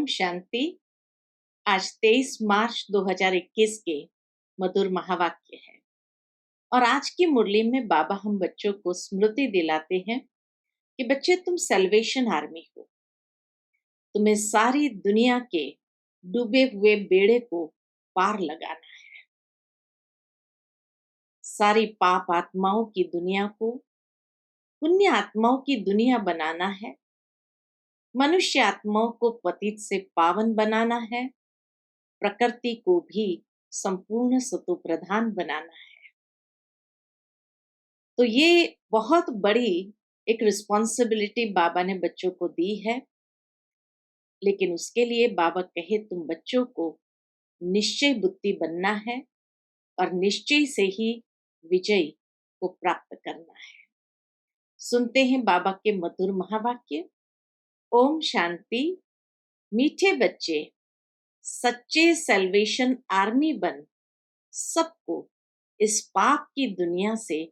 ओम शांति। आज 23 मार्च 2021 के मधुर महावाक्य है और आज की मुरली में बाबा हम बच्चों को स्मृति दिलाते हैं कि बच्चे तुम सैल्वेशन आर्मी हो। तुम्हें सारी दुनिया के डूबे हुए बेड़े को पार लगाना है। सारी पाप आत्माओं की दुनिया को पुण्य आत्माओं की दुनिया बनाना है। मनुष्य आत्माओं को पतित से पावन बनाना है। प्रकृति को भी संपूर्ण सतो प्रधान बनाना है। तो ये बहुत बड़ी एक रिस्पॉन्सिबिलिटी बाबा ने बच्चों को दी है। लेकिन उसके लिए बाबा कहे तुम बच्चों को निश्चय बुद्धि बनना है और निश्चय से ही विजय को प्राप्त करना है। सुनते हैं बाबा के मधुर महावाक्य। ओम शांति। मीठे बच्चे, सच्चे सैल्वेशन आर्मी बन सबको इस पाप की दुनिया से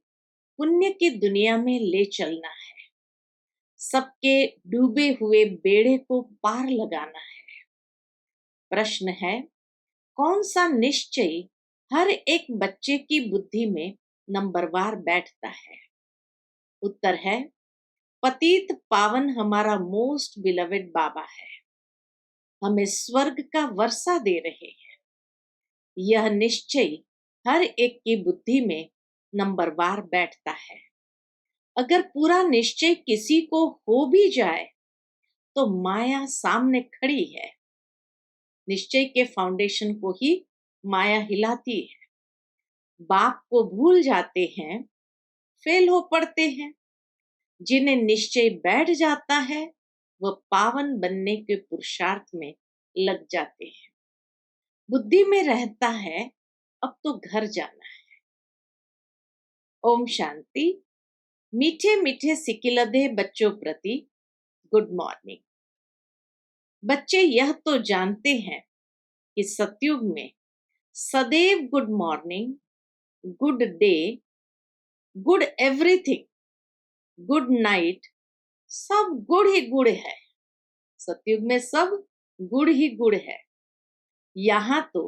पुण्य की दुनिया में ले चलना है। सबके डूबे हुए बेड़े को पार लगाना है। प्रश्न है, कौन सा निश्चय हर एक बच्चे की बुद्धि में नंबरवार बैठता है? उत्तर है, पतित पावन हमारा मोस्ट बिलवेड बाबा है। हमें स्वर्ग का वर्षा दे रहे हैं। यह निश्चय हर एक की बुद्धि में नंबरवार बैठता है। अगर पूरा निश्चय किसी को हो भी जाए तो माया सामने खड़ी है। निश्चय के फाउंडेशन को ही माया हिलाती है। बाप को भूल जाते हैं, फेल हो पड़ते हैं। जिन्हें निश्चय बैठ जाता है वह पावन बनने के पुरुषार्थ में लग जाते हैं। बुद्धि में रहता है अब तो घर जाना है। ओम शांति। मीठे मीठे सिकिलधे बच्चों प्रति गुड मॉर्निंग। बच्चे यह तो जानते हैं कि सतयुग में सदैव good morning, good day, good everything, good night, सब गुड़ ही गुड़ है। सतयुग में सब गुड़ ही गुड़ है। यहाँ तो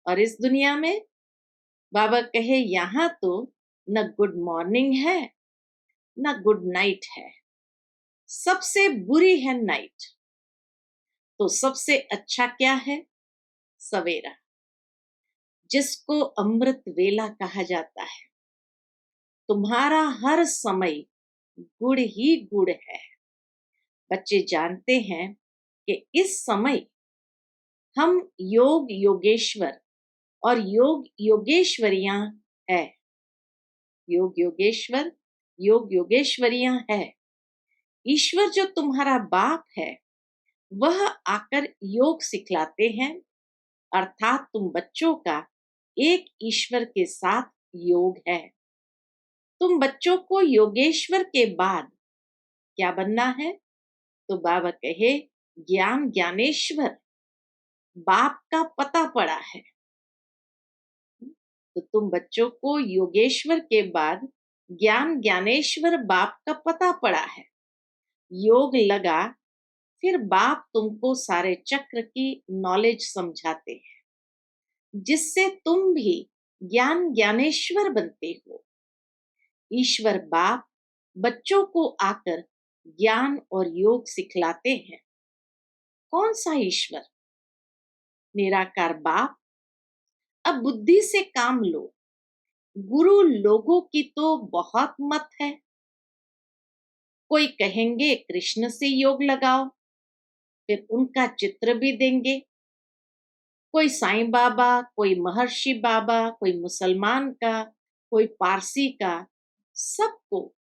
और इस दुनिया में बाबा कहे यहाँ तो न गुड मॉर्निंग है न गुड नाइट है। सबसे बुरी है नाइट। तो सबसे अच्छा क्या है? सवेरा, जिसको अमृत वेला कहा जाता है। तुम्हारा हर समय गुड़ ही गुड़ है। बच्चे जानते हैं कि इस समय हम योग योगेश्वर और योग योगेश्वरियां है। योग योगेश्वर, योग योगेश्वरियां है। ईश्वर जो तुम्हारा बाप है वह आकर योग सिखलाते हैं। अर्थात तुम बच्चों का एक ईश्वर के साथ योग है। तुम बच्चों को योगेश्वर के बाद क्या बनना है? तो बाबा कहे ज्ञान ज्ञानेश्वर। बाप का पता पड़ा है। तो तुम बच्चों को योगेश्वर के बाद ज्ञान ज्ञानेश्वर बाप का पता पड़ा है। योग लगा, फिर बाप तुमको सारे चक्र की नॉलेज समझाते हैं, जिससे तुम भी ज्ञान ज्ञानेश्वर बनते हो। ईश्वर बाप बच्चों को आकर ज्ञान और योग सिखलाते हैं। कौन सा ईश्वर? निराकार बाप। अब बुद्धि से काम लो। गुरु लोगों की तो बहुत मत है। कोई कहेंगे कृष्ण से योग लगाओ, फिर उनका चित्र भी देंगे। कोई साईं बाबा, कोई महर्षि बाबा, कोई मुसलमान का, कोई पारसी का, सबको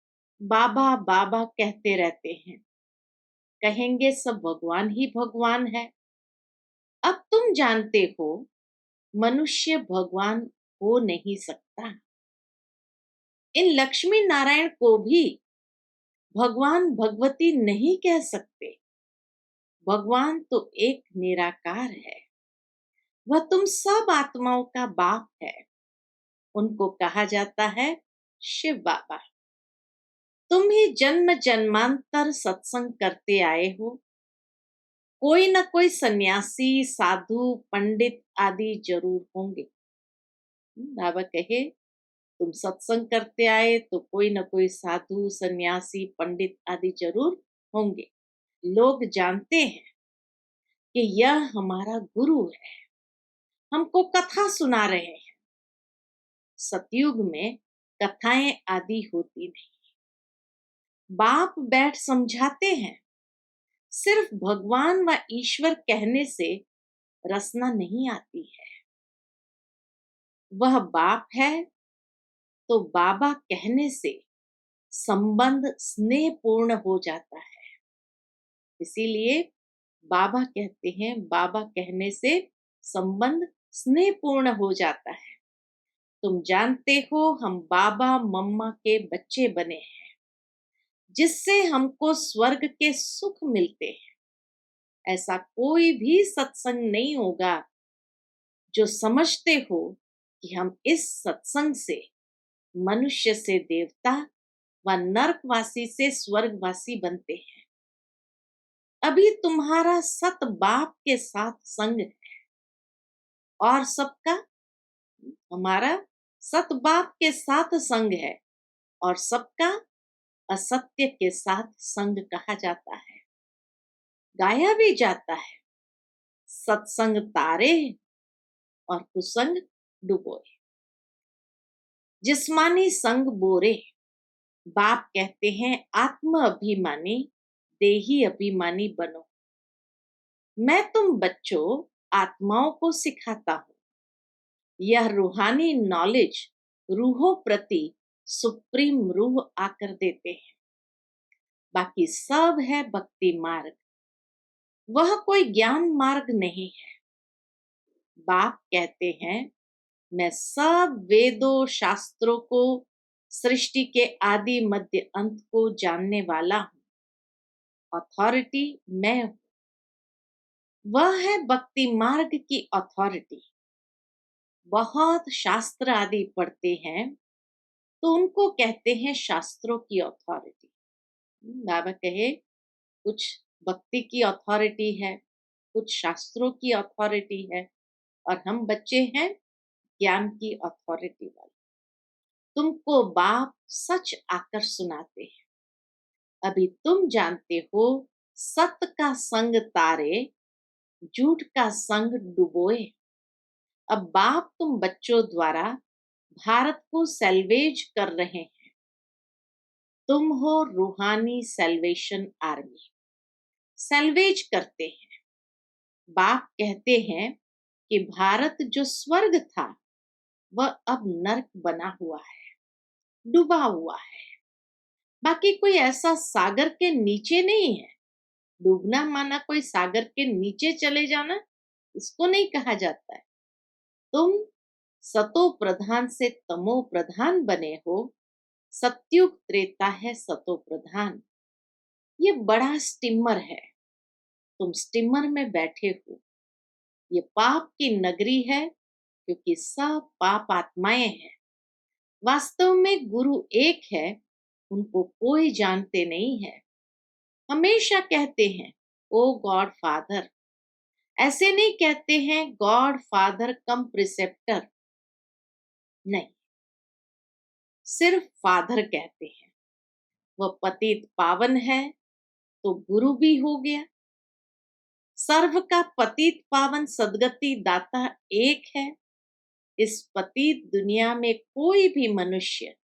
बाबा बाबा कहते रहते हैं। कहेंगे सब भगवान ही भगवान है। अब तुम जानते हो मनुष्य भगवान हो नहीं सकता। इन लक्ष्मी नारायण को भी भगवान भगवती नहीं कह सकते। भगवान तो एक निराकार है। वह तुम सब आत्माओं का बाप है। उनको कहा जाता है शिव बाबा। तुम ही जन्म जन्मांतर सत्संग करते आए हो। कोई न कोई सन्यासी, साधु, पंडित आदि जरूर होंगे। बाबा कहे तुम सत्संग करते आए तो कोई न कोई साधु, सन्यासी, पंडित आदि जरूर होंगे। लोग जानते हैं कि यह हमारा गुरु है, हमको कथा सुना रहे हैं। सतयुग में कथाएं आदि होती नहीं, बाप बैठ समझाते हैं। सिर्फ भगवान व ईश्वर कहने से रसना नहीं आती है। वह बाप है तो बाबा कहने से संबंध स्नेहपूर्ण हो जाता है। इसीलिए बाबा कहते हैं, बाबा कहने से संबंध स्नेहपूर्ण हो जाता है। तुम जानते हो हम बाबा मम्मा के बच्चे बने हैं, जिससे हमको स्वर्ग के सुख मिलते हैं। ऐसा कोई भी सत्संग नहीं होगा जो समझते हो कि हम इस सत्संग से मनुष्य से देवता व नरकवासी से स्वर्गवासी बनते हैं। अभी तुम्हारा सत बाप के साथ संग है और सबका हमारा सत बाप के साथ संग है और सबका असत्य के साथ संग कहा जाता है। गाया भी जाता है, सत्संग तारे और कुसंग डुबोए। जिस्मानी संग बोरे। बाप कहते हैं आत्म अभिमानी, देही अभिमानी बनो। मैं तुम बच्चों आत्माओं को सिखाता हूं। यह रूहानी नॉलेज रूहों प्रति सुप्रीम रूह आकर देते हैं। बाकी सब है भक्ति मार्ग, वह कोई ज्ञान मार्ग नहीं है। बाप कहते हैं मैं सब वेदों शास्त्रों को, सृष्टि के आदि मध्य अंत को जानने वाला हूं। अथॉरिटी मैं हूं। वह है भक्ति मार्ग की अथॉरिटी। बहुत शास्त्र आदि पढ़ते हैं तो उनको कहते हैं शास्त्रों की अथॉरिटी। बाबा कहे कुछ भक्ति की अथॉरिटी है, कुछ शास्त्रों की अथॉरिटी है, और हम बच्चे हैं ज्ञान की अथॉरिटी वाले। तुमको बाप सच आकर सुनाते हैं। अभी तुम जानते हो सत का संग तारे, झूठ का संग डुबोए। अब बाप तुम बच्चों द्वारा भारत को सैल्वेज कर रहे हैं। तुम हो रूहानी सैल्वेशन आर्मी, सैल्वेज करते हैं। बाप कहते हैं कि भारत जो स्वर्ग था वह अब नर्क बना हुआ है, डूबा हुआ है। बाकी कोई ऐसा सागर के नीचे नहीं है। डूबना माना कोई सागर के नीचे चले जाना, इसको नहीं कहा जाता है। तुम सतो प्रधान से तमो प्रधान बने हो। सत्युग त्रेता है सतो प्रधान। ये बड़ा स्टीमर है, तुम स्टीमर में बैठे हो। ये पाप की नगरी है क्योंकि सब पाप आत्माएं हैं। वास्तव में गुरु एक है, उनको कोई जानते नहीं है। हमेशा कहते हैं ओ गॉड फादर, ऐसे नहीं कहते हैं गॉड फादर कम प्रिसेप्टर, नहीं, सिर्फ फादर कहते हैं। वह पतित पावन है तो गुरु भी हो गया। सर्व का पतित पावन सदगति दाता एक है। इस पतित दुनिया में कोई भी मनुष्य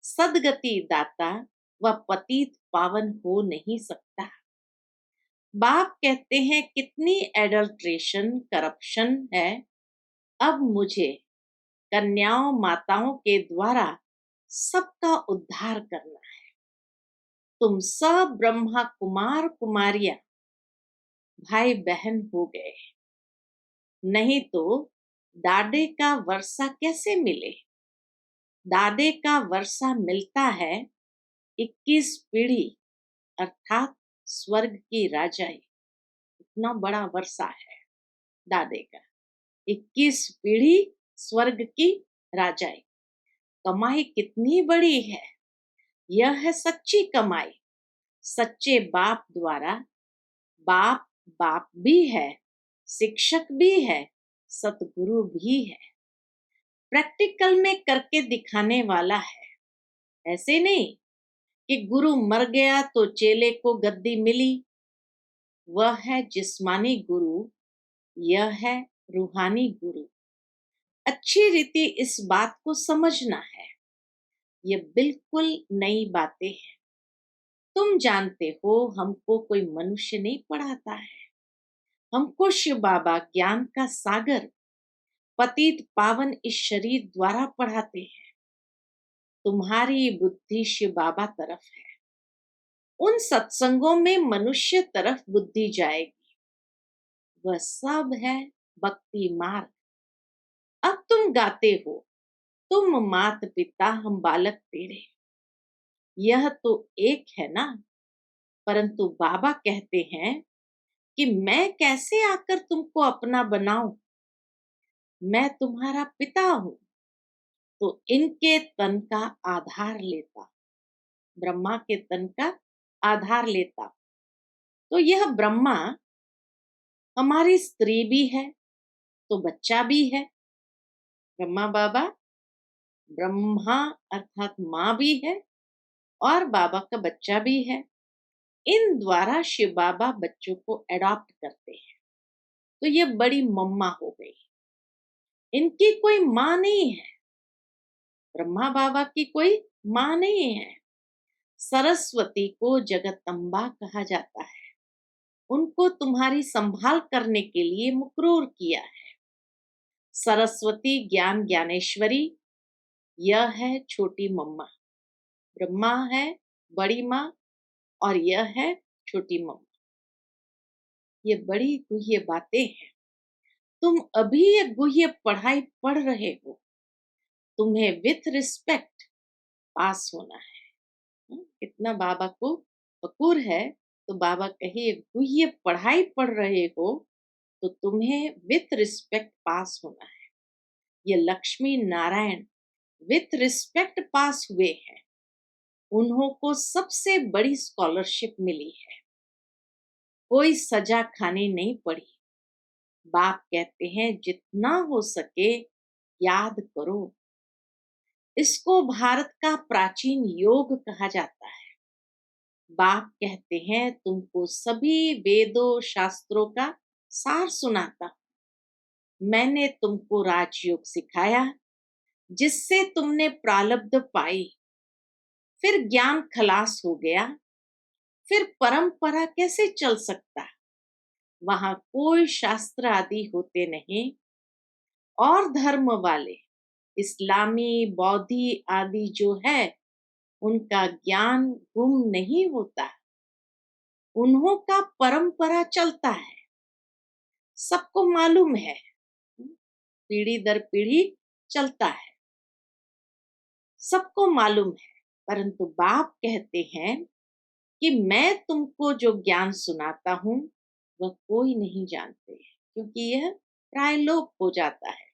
सदगति दाता व पतित पावन हो नहीं सकता। बाप कहते हैं कितनी एडल्ट्रेशन, करप्शन है। अब मुझे कन्याओं माताओं के द्वारा सबका उद्धार करना है। तुम सब ब्रह्मा कुमार कुमारियां भाई बहन हो गए, नहीं तो दादे का वर्षा कैसे मिले। दादे का वर्षा मिलता है 21 पीढ़ी अर्थात स्वर्ग की राजाई। इतना बड़ा वर्षा है दादे का, 21 पीढ़ी स्वर्ग की राजाई। कमाई कितनी बड़ी है, यह है सच्ची कमाई। सच्चे बाप द्वारा बाप बाप भी है, शिक्षक भी है, सतगुरु भी है, प्रैक्टिकल में करके दिखाने वाला है। ऐसे नहीं कि गुरु मर गया तो चेले को गद्दी मिली। वह है जिस्मानी गुरु, यह है रूहानी गुरु। अच्छी रीति इस बात को समझना है। ये बिल्कुल नई बातें हैं। तुम जानते हो हमको कोई मनुष्य नहीं पढ़ाता है। हमको शिव बाबा ज्ञान का सागर पतित पावन इस शरीर द्वारा पढ़ाते हैं। तुम्हारी बुद्धि शिव बाबा तरफ है। उन सत्संगों में मनुष्य तरफ बुद्धि जाएगी। वह सब है भक्ति मार्ग। अब तुम गाते हो, तुम मात पिता हम बालक तेरे। यह तो एक है ना। परंतु बाबा कहते हैं कि मैं कैसे आकर तुमको अपना बनाऊं। मैं तुम्हारा पिता हूं। तो इनके तन का आधार लेता, ब्रह्मा के तन का आधार लेता। तो यह ब्रह्मा हमारी स्त्री भी है तो बच्चा भी है। ब्रह्मा बाबा ब्रह्मा अर्थात माँ भी है और बाबा का बच्चा भी है। इन द्वारा शिव बाबा बच्चों को एडॉप्ट करते हैं। तो ये बड़ी मम्मा हो गई। इनकी कोई माँ नहीं है। ब्रह्मा बाबा की कोई माँ नहीं है। सरस्वती को जगदम्बा कहा जाता है। उनको तुम्हारी संभाल करने के लिए मुकरूर किया है। सरस्वती ज्ञान ज्ञानेश्वरी, यह है छोटी मम्मा। ब्रह्मा है बड़ी माँ और यह है छोटी मम्मा। ये बड़ी गुह्य बातें हैं। तुम अभी ये गुह्य पढ़ाई पढ़ रहे हो। तुम्हें विथ रिस्पेक्ट पास होना है। इतना बाबा को फकूर है। तो बाबा कहे गुह्य पढ़ाई पढ़ रहे हो तो तुम्हें विथ रिस्पेक्ट पास होना है। ये लक्ष्मी नारायण विथ रिस्पेक्ट पास हुए हैं। उन्हों को सबसे बड़ी स्कॉलरशिप मिली है। कोई सजा खानी नहीं पड़ी। बाप कहते हैं जितना हो सके याद करो। इसको भारत का प्राचीन योग कहा जाता है। बाप कहते हैं तुमको सभी वेदों शास्त्रों का सार सुनाता। मैंने तुमको राजयोग सिखाया जिससे तुमने प्रारब्ध पाई। फिर ज्ञान खलास हो गया। फिर परंपरा कैसे चल सकता। वहां कोई शास्त्र आदि होते नहीं। और धर्म वाले इस्लामी बौद्धि आदि जो है उनका ज्ञान गुम नहीं होता। उन्हों का परंपरा चलता है। सबको मालूम है। पीढ़ी दर पीढ़ी चलता है। सबको मालूम है। परंतु बाप कहते हैं कि मैं तुमको जो ज्ञान सुनाता हूं वह कोई नहीं जानते क्योंकि यह प्रायलोप हो जाता है।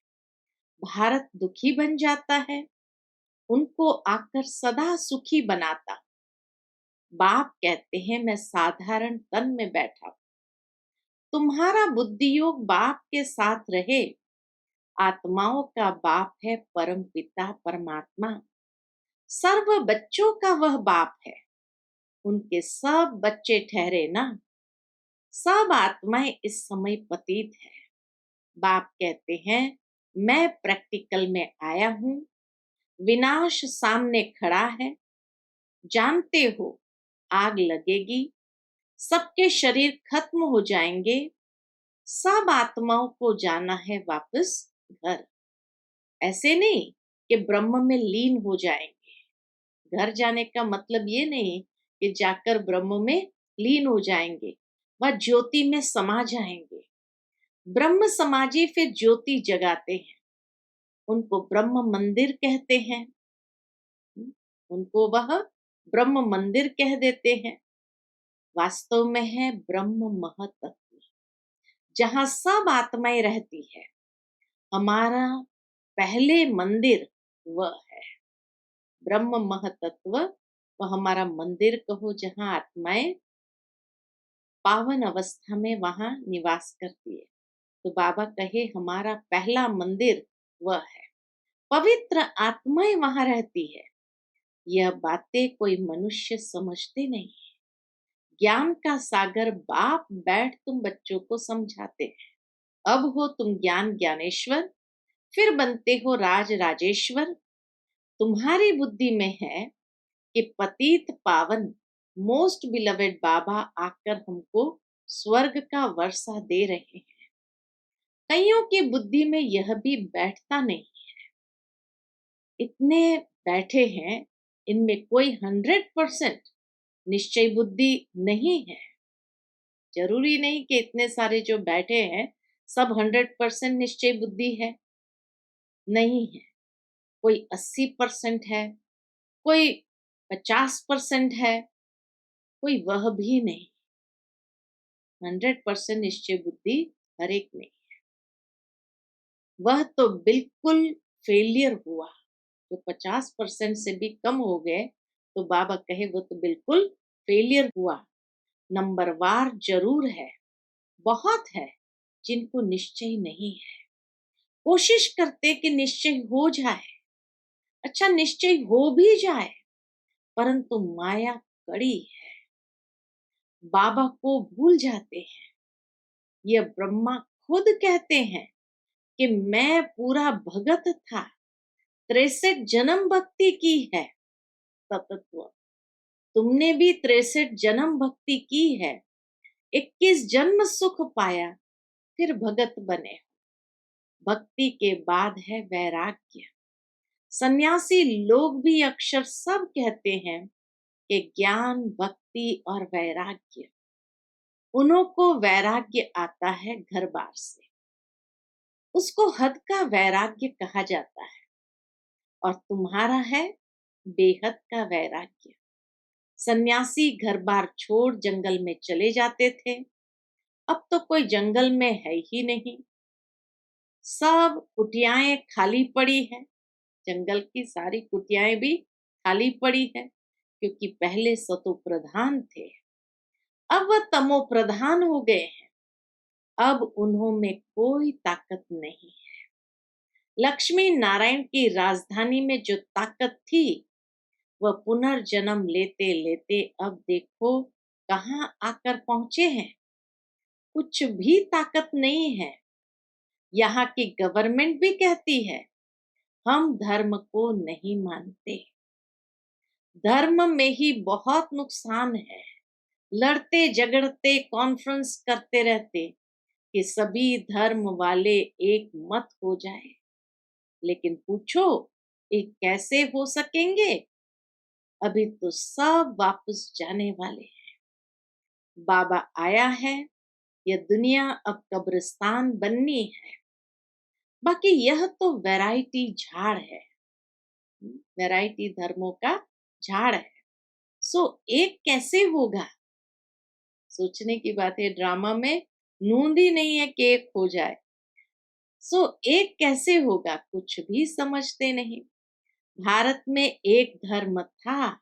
भारत दुखी बन जाता है। उनको आकर सदा सुखी बनाता। बाप कहते हैं मैं साधारण तन में बैठा हूं। तुम्हारा बुद्धि योग बाप के साथ रहे। आत्माओं का बाप है परम पिता परमात्मा। सर्व बच्चों का वह बाप है। उनके सब बच्चे ठहरे ना। सब आत्माएं इस समय पतित है। बाप कहते हैं मैं प्रैक्टिकल में आया हूं। विनाश सामने खड़ा है। जानते हो आग लगेगी। सबके शरीर खत्म हो जाएंगे। सब आत्माओं को जाना है वापस घर। ऐसे नहीं कि ब्रह्म में लीन हो जाएंगे। घर जाने का मतलब ये नहीं कि जाकर ब्रह्म में लीन हो जाएंगे। वह ज्योति में समा जाएंगे। ब्रह्म समाजी फिर ज्योति जगाते हैं। उनको ब्रह्म मंदिर कहते हैं। उनको वह ब्रह्म मंदिर कह देते हैं। वास्तव में है ब्रह्म महतत्व जहां सब आत्माएं रहती है। हमारा पहले मंदिर वह है ब्रह्म महतत्व। वह हमारा मंदिर कहो जहां आत्माएं पावन अवस्था में वहां निवास करती है। तो बाबा कहे हमारा पहला मंदिर वह है, पवित्र आत्माएं वहां रहती है। यह बातें कोई मनुष्य समझते नहीं। ज्ञान का सागर बाप बैठ तुम बच्चों को समझाते हैं। अब हो तुम ज्ञान ज्ञानेश्वर, फिर बनते हो राज राजेश्वर। तुम्हारी बुद्धि में है कि पतित पावन मोस्ट बिलवेड बाबा आकर हमको स्वर्ग का वर्षा दे रहे हैं। कईयों की बुद्धि में यह भी बैठता नहीं। इतने बैठे हैं, इनमें कोई 100% निश्चय बुद्धि नहीं है। जरूरी नहीं कि इतने सारे जो बैठे हैं सब 100% निश्चय बुद्धि है, नहीं है। कोई 80% है, कोई 50% है, कोई वह भी नहीं। 100% निश्चय बुद्धि हर एक में। वह तो बिल्कुल फेलियर हुआ। तो 50% से भी कम हो गए तो बाबा कहे वो तो बिल्कुल फेलियर हुआ। नंबरवार जरूर है, बहुत है जिनको निश्चय नहीं है। कोशिश करते कि निश्चय हो जाए, अच्छा निश्चय हो भी जाए, परंतु माया कड़ी है, बाबा को भूल जाते हैं। यह ब्रह्मा खुद कहते हैं कि मैं पूरा भगत था, 63 जन्म भक्ति की है। तत्व तुमने भी 63 जन्म भक्ति की है, 21 जन्म सुख पाया, फिर भगत बने। भक्ति के बाद है वैराग्य। सन्यासी लोग भी अक्सर सब कहते हैं कि ज्ञान भक्ति और वैराग्य। उन्हों को वैराग्य आता है घर बार से, उसको हद का वैराग्य कहा जाता है। और तुम्हारा है बेहद का वैराग्य। सन्यासी घर बार छोड़ जंगल में चले जाते थे, अब तो कोई जंगल में है ही नहीं, सब कुटियाएं खाली पड़ी है। जंगल की सारी कुटियाएं भी खाली पड़ी है, क्योंकि पहले सतो प्रधान थे, अब वह तमो प्रधान हो गए हैं। अब उन्हों में कोई ताकत नहीं है। लक्ष्मी नारायण की राजधानी में जो ताकत थी वह पुनर्जन्म लेते लेते अब देखो कहाँ आकर पहुंचे हैं। कुछ भी ताकत नहीं है। यहाँ की गवर्नमेंट भी कहती है हम धर्म को नहीं मानते, धर्म में ही बहुत नुकसान है। लड़ते झगड़ते कॉन्फ्रेंस करते रहते कि सभी धर्म वाले एक मत हो जाए, लेकिन पूछो एक कैसे हो सकेंगे? अभी तो सब वापस जाने वाले हैं। बाबा आया है, यह दुनिया अब कब्रिस्तान बननी है। बाकी यह तो वैरायटी झाड़ है, वैरायटी धर्मों का झाड़ है। सो एक कैसे होगा? सोचने की बात है, ड्रामा में नूंद ही नहीं है कि एक हो जाए। सो एक कैसे होगा? कुछ भी समझते नहीं। भारत में एक धर्म था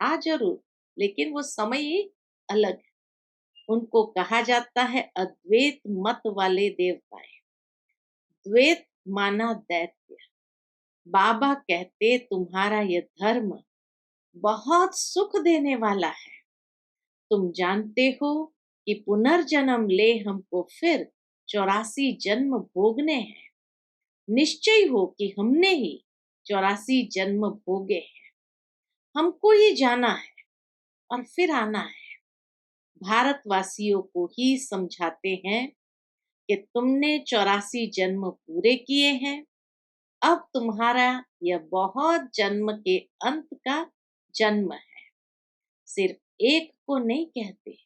जरूर, लेकिन वो समय ही अलग है। उनको कहा जाता है अद्वैत मत वाले देवताएं। द्वैत माना दैत्य। बाबा कहते तुम्हारा यह धर्म बहुत सुख देने वाला है। तुम जानते हो कि पुनर्जन्म ले हमको फिर 84 जन्म भोगने हैं। निश्चय हो कि हमने ही 84 जन्म भोगे हैं। हमको ही जाना है और फिर आना है। भारतवासियों को ही समझाते हैं कि तुमने 84 जन्म पूरे किए हैं, अब तुम्हारा यह बहुत जन्म के अंत का जन्म है। सिर्फ एक को नहीं कहते,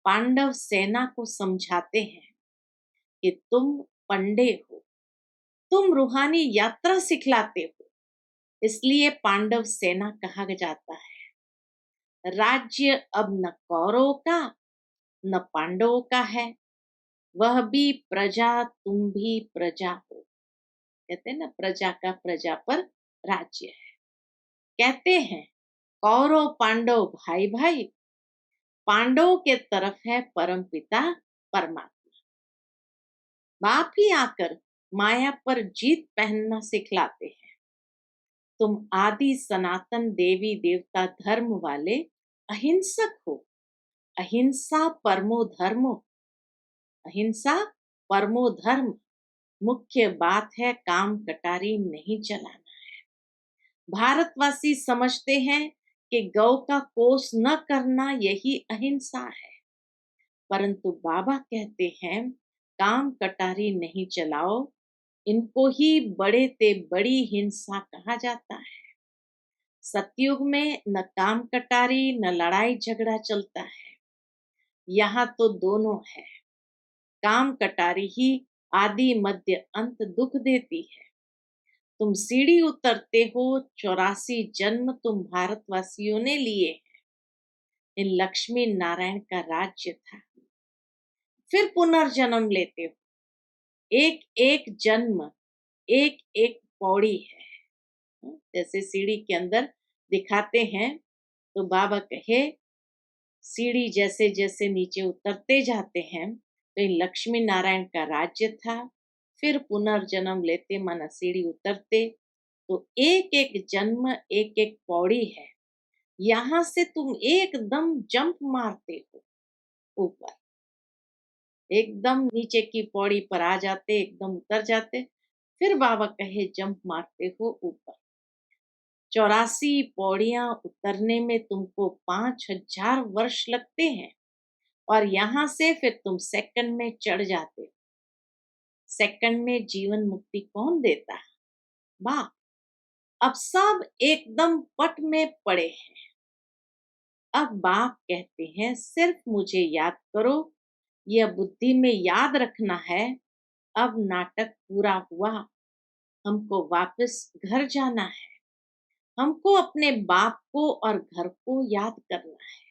पांडव सेना को समझाते हैं कि तुम पंडे हो, तुम रूहानी यात्रा सिखलाते हो, इसलिए पांडव सेना कहा जाता है। राज्य अब न कौरवों का न पांडवों का है, वह भी प्रजा तुम भी प्रजा हो। कहते हैं ना, प्रजा का प्रजा पर राज्य है। कहते हैं कौरव पांडव भाई भाई, पांडवों के तरफ है परम पिता परमात्मा। बाप ही आकर माया पर जीत पहनना सिखलाते हैं। तुम आदि सनातन देवी देवता धर्म वाले अहिंसक हो। अहिंसा परमो धर्मो। अहिंसा परमो धर्म। मुख्य बात है काम कटारी नहीं चलाना। भारतवासी समझते हैं कि गौ का कोस न करना यही अहिंसा है, परंतु बाबा कहते हैं काम कटारी नहीं चलाओ, इनको ही बड़े ते बड़ी हिंसा कहा जाता है। सतयुग में न काम कटारी न लड़ाई झगड़ा चलता है, यहाँ तो दोनों है। काम कटारी ही आदि मध्य अंत दुख देती है। तुम सीढ़ी उतरते हो, 84 जन्म तुम भारतवासियों ने लिए हैं। इन लक्ष्मी नारायण का राज्य था। फिर पुनर्जन्म लेते हो। एक एक जन्म एक एक पौड़ी है। जैसे सीढ़ी के अंदर दिखाते हैं, तो बाबा कहे सीढ़ी जैसे जैसे नीचे उतरते जाते हैं, तो इन लक्ष्मी नारायण का राज्य था। फिर पुनर्जन्म लेते माना सीढ़ी उतरते, तो एक एक जन्म एक एक पौड़ी है। यहां से तुम एकदम जंप मारते हो ऊपर, एकदम नीचे की पौड़ी पर आ जाते, एकदम उतर जाते। फिर बाबा कहे जंप मारते हो ऊपर। 84 पौड़ियां उतरने में तुमको 5000 वर्ष लगते हैं, और यहां से फिर तुम सेकंड में चढ़ जाते हो। सेकंड में जीवन मुक्ति कौन देता है? बाप। अब सब एकदम पट में पड़े हैं। अब बाप कहते हैं सिर्फ मुझे याद करो, यह बुद्धि में याद रखना है। अब नाटक पूरा हुआ, हमको वापस घर जाना है। हमको अपने बाप को और घर को याद करना है।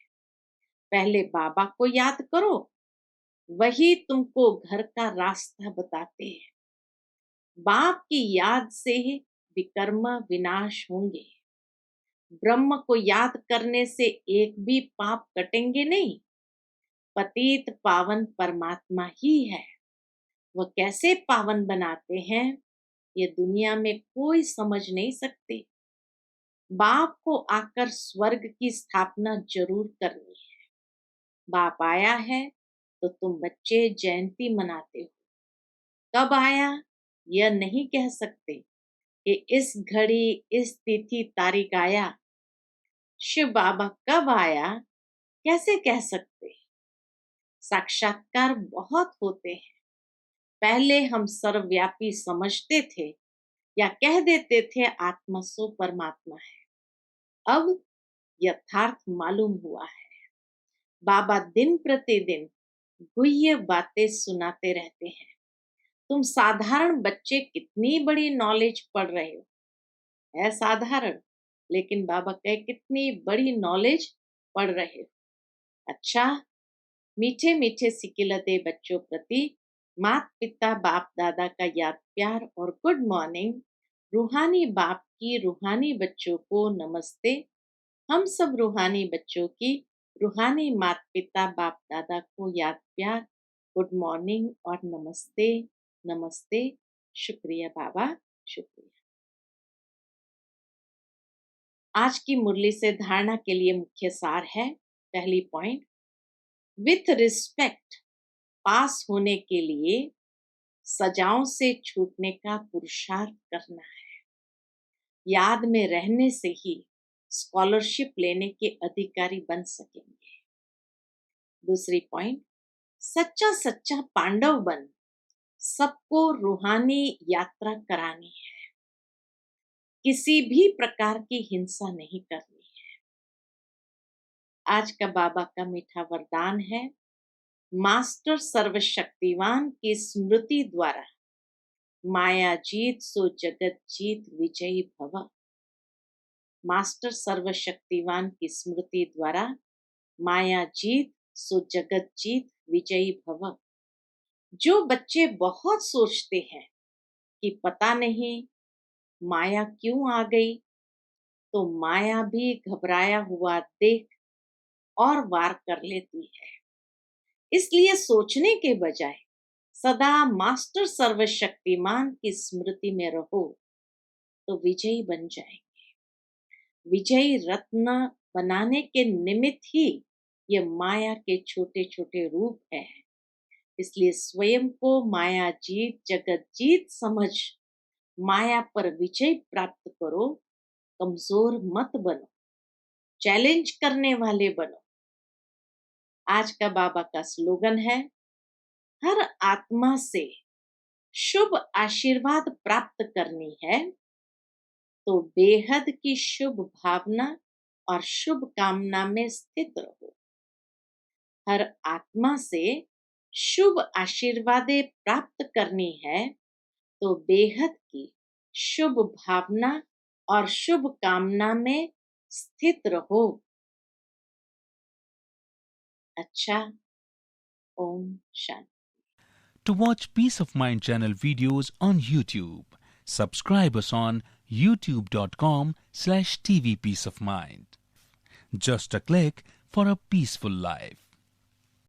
पहले बाबा को याद करो, वही तुमको घर का रास्ता बताते हैं। बाप की याद से ही विकर्म विनाश होंगे। ब्रह्म को याद करने से एक भी पाप कटेंगे नहीं। पतित पावन परमात्मा ही है। वह कैसे पावन बनाते हैं, ये दुनिया में कोई समझ नहीं सकते। बाप को आकर स्वर्ग की स्थापना जरूर करनी है। बाप आया है तो तुम बच्चे जयंती मनाते हो। कब आया यह नहीं कह सकते कि इस घड़ी इस तिथि तारीख आया। शिव बाबा कब आया कैसे कह सकते? साक्षात्कार बहुत होते हैं। पहले हम सर्वव्यापी समझते थे या कह देते थे आत्मा सो परमात्मा है। अब यथार्थ मालूम हुआ है। बाबा दिन प्रतिदिन गुह्य बातें सुनाते रहते हैं। तुम साधारण बच्चे कितनी बड़ी नॉलेज पढ़ रहे हो, है साधारण, लेकिन बाबा कहे कितनी बड़ी नॉलेज पढ़ रहे हो। अच्छा, मीठे मीठे सिकिलते बच्चों प्रति माता पिता बाप दादा का याद प्यार और गुड मॉर्निंग। रूहानी बाप की रूहानी बच्चों को नमस्ते। हम सब रूहानी बच्चों की रूहानी माता पिता बाप दादा को याद प्यार, गुड मॉर्निंग और नमस्ते। नमस्ते। शुक्रिया बाबा, शुक्रिया। आज की मुरली से धारणा के लिए मुख्य सार है। पहली पॉइंट, विथ रिस्पेक्ट पास होने के लिए सजाओं से छूटने का पुरुषार्थ करना है। याद में रहने से ही स्कॉलरशिप लेने के अधिकारी बन सकेंगे। दूसरी पॉइंट, सच्चा सच्चा पांडव बन सबको रूहानी यात्रा करानी है। किसी भी प्रकार की हिंसा नहीं करनी है। आज का बाबा का मीठा वरदान है, मास्टर सर्वशक्तिवान की स्मृति द्वारा माया जीत सो जगत जीत विजयी भव। मास्टर सर्वशक्तिवान की स्मृति द्वारा माया जीत सो जगत जीत विजयी भव। जो बच्चे बहुत सोचते हैं कि पता नहीं माया क्यों आ गई, तो माया भी घबराया हुआ देख और वार कर लेती है। इसलिए सोचने के बजाय सदा मास्टर सर्वशक्तिमान की स्मृति में रहो तो विजयी बन जाएंगे। विजयी रत्न बनाने के निमित्त ही ये माया के छोटे छोटे रूप है। इसलिए स्वयं को माया जीत जगत जीत समझ माया पर विजय प्राप्त करो। कमजोर मत बनो, चैलेंज करने वाले बनो। आज का बाबा का स्लोगन है, हर आत्मा से शुभ आशीर्वाद प्राप्त करनी है तो बेहद की शुभ भावना और शुभ कामना में स्थित रहो। हर आत्मा से शुभ आशीर्वादें प्राप्त करनी है तो बेहद की शुभ भावना और शुभ कामना में स्थित रहो। अच्छा, Om Shanti. To watch Peace of Mind channel videos on YouTube, subscribe us on youtube.com/tvpeaceofmind. Just a click for a peaceful life.